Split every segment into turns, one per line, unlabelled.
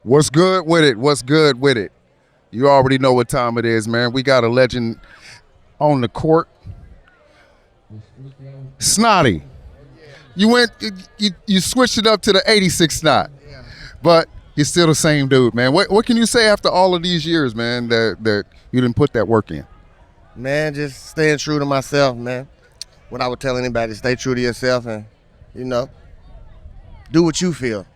What's good with it? What's good with it? You already know what time it is, man. We got a legend on the court. Snotty. You switched it up to the 86 Snot. But you're still the same dude, man. What can you say after all of these years, man, that you didn't put that work in?
Man, just staying true to myself, man. What I would tell anybody, stay true to yourself and, do what you feel.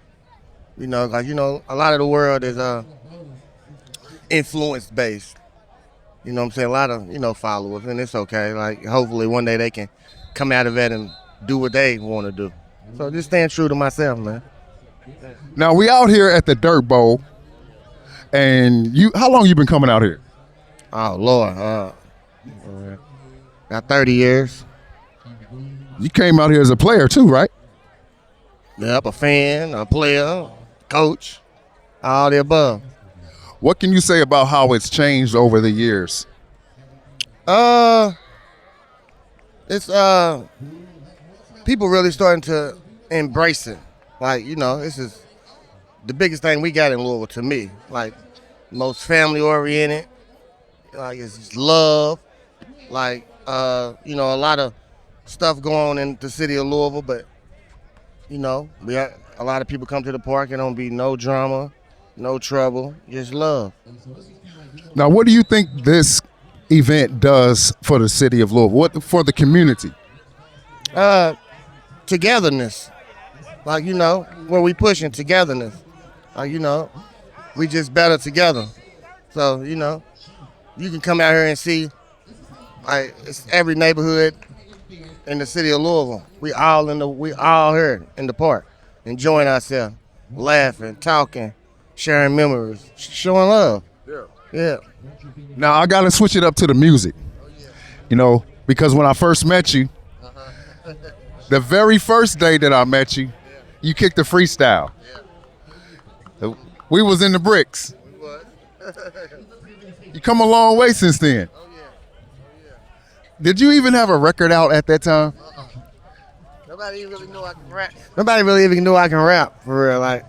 A lot of the world is influence based. You know what I'm saying? A lot of, followers, and it's okay. Like, hopefully one day they can come out of it and do what they want to do. So just staying true to myself, man.
Now, we out here at the Dirt Bowl, and how long you been coming out here?
Oh, Lord. Got 30 years.
You came out here as a player too, right?
Yep, a fan, a player, coach, all the above.
What can you say about how it's changed over the years?
It's people really starting to embrace it. Like, this is the biggest thing we got in Louisville to me. Like, most family oriented. Like, it's just love. Like, a lot of stuff going on in the city of Louisville, but we got a lot of people come to the park and don't be no drama, no trouble, just love.
Now, what do you think this event does for the city of Louisville? What for the community?
Togetherness. Like, where we pushing togetherness. Like, we just better together. So, you can come out here and see, like, it's every neighborhood in the city of Louisville. We all here in the park, enjoying ourselves, laughing, talking, sharing memories, showing love. Yeah.
Now, I got to switch it up to the music, because when I first met you, the very first day that I met you, you kicked a freestyle. We was in the bricks. You come a long way since then. Did you even have a record out at that time?
Nobody even really knew I can rap. Nobody really even knew I can rap, for real. Like,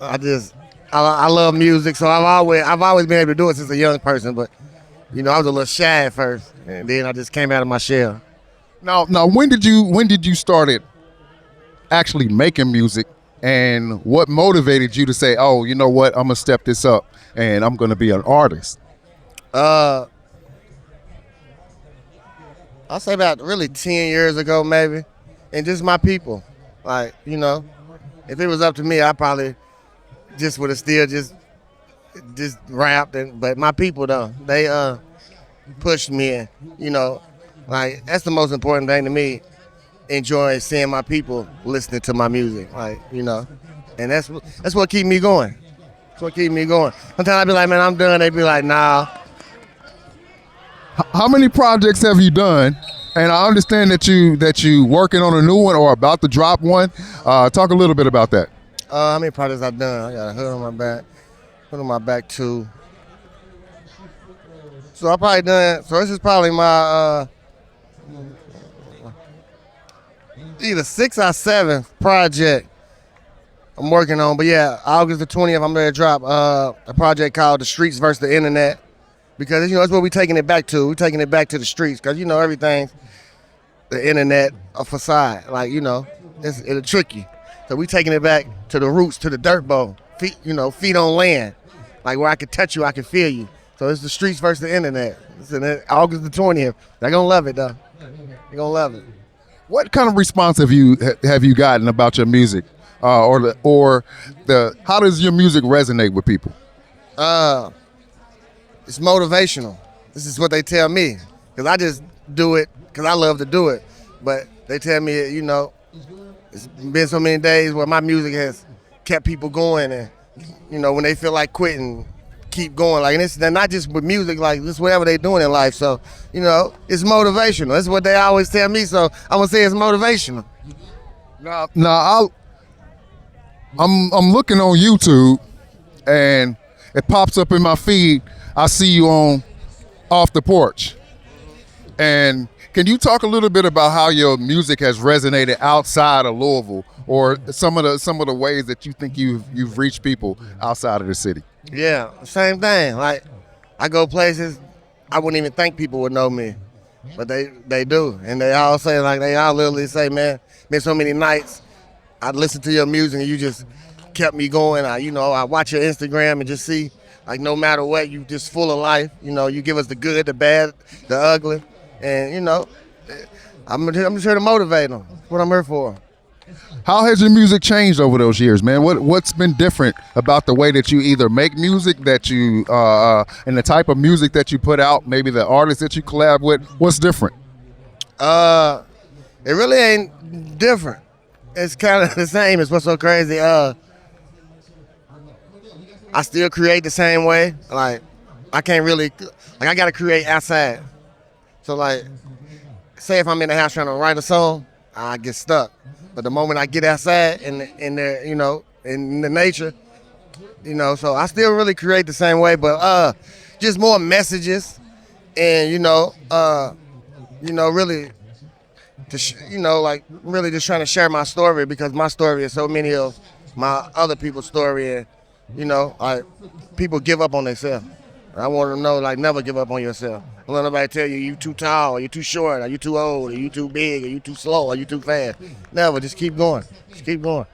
I love music, so I've always been able to do it since a young person. But I was a little shy at first, and then I just came out of my shell.
Now, when did you started actually making music, and what motivated you to say, oh, you know what, I'm gonna step this up and I'm gonna be an artist?
I'll say about really 10 years ago, maybe, and just my people. Like, if it was up to me, I probably just would have still just rapped. But my people, though, they pushed me in, like, that's the most important thing to me, enjoying seeing my people listening to my music, like, and that's what keep me going. That's what keep me going. Sometimes I be like, man, I'm done. They be like, nah.
How many projects have you done? And I understand that you working on a new one or about to drop one. Talk a little bit about that.
How many projects I've done? I got a hood on my back too. So I probably done. So this is probably my either 6th or 7th project I'm working on. But yeah, August the 20th, I'm ready to drop a project called "The Streets versus the Internet." Because, that's what we're taking it back to. We're taking it back to the streets. Because, everything's the internet, a facade. Like, it'll trick you. So we're taking it back to the roots, to the dirt bowl. Feet on land. Like, where I can touch you, I can feel you. So it's the streets versus the internet. It's August the 20th. They're going to love it, though. They're going to love it.
What kind of response have you gotten about your music? How does your music resonate with people?
It's motivational. This is what they tell me. Because I just do it because I love to do it. But they tell me, it's been so many days where my music has kept people going. And, when they feel like quitting, keep going. Like, and it's not just with music, like, this whatever they're doing in life. So, it's motivational. That's what they always tell me. So I'm going to say it's motivational.
Now I'm looking on YouTube, and it pops up in my feed. I see you on Off the Porch. And can you talk a little bit about how your music has resonated outside of Louisville or some of the ways that you think you've reached people outside of the city?
Yeah, same thing. Like, I go places I wouldn't even think people would know me, but they do, and they all say, like, they all literally say, man, been so many nights I listened to your music and you just kept me going. I watch your Instagram and just see, like, no matter what, you just full of life. You give us the good, the bad, the ugly, and I'm just here to motivate them. That's what I'm here for.
How has your music changed over those years, man? What's been different about the way that you either make music, that you and the type of music that you put out, maybe the artists that you collab with? What's different?
It really ain't different. It's kind of the same. It's what's so crazy. I still create the same way. Like, I can't really, like, I gotta create outside. So, like, say if I'm in the house trying to write a song, I get stuck. But the moment I get outside in the nature, so I still really create the same way, but just more messages, and really, really just trying to share my story, because my story is so many of my other people's story, and like, people give up on themselves. I want them to know, like, never give up on yourself. Don't let nobody tell you too tall, or you too short, or you too old, or you too big, or you too slow, or you too fast. Never, just keep going. Just keep going.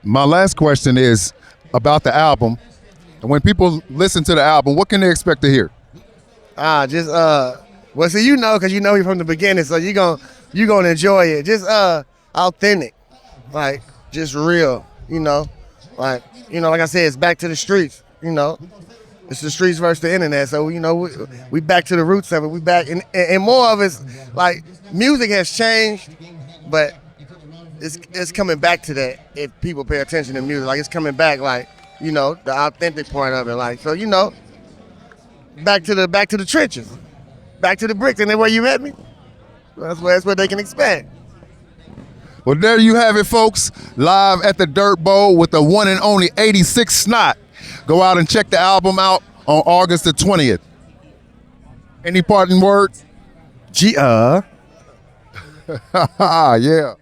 My last question is about the album. And when people listen to the album, what can they expect to hear?
Well, see, because you know me from the beginning, so you gonna enjoy it. Just authentic, like, just real, like I said, it's back to the streets, It's the streets versus the internet, so we back to the roots of it. We back, and more of it's like, music has changed, but it's coming back to that if people pay attention to music. Like, it's coming back, like, the authentic part of it. Like, so back to the trenches, back to the bricks, and then where you met me. That's what they can expect.
Well, there you have it, folks. Live at the Dirt Bowl with the one and only 86 Snot. Go out and check the album out on August the 20th. Any parting words?
Yeah.
Yeah.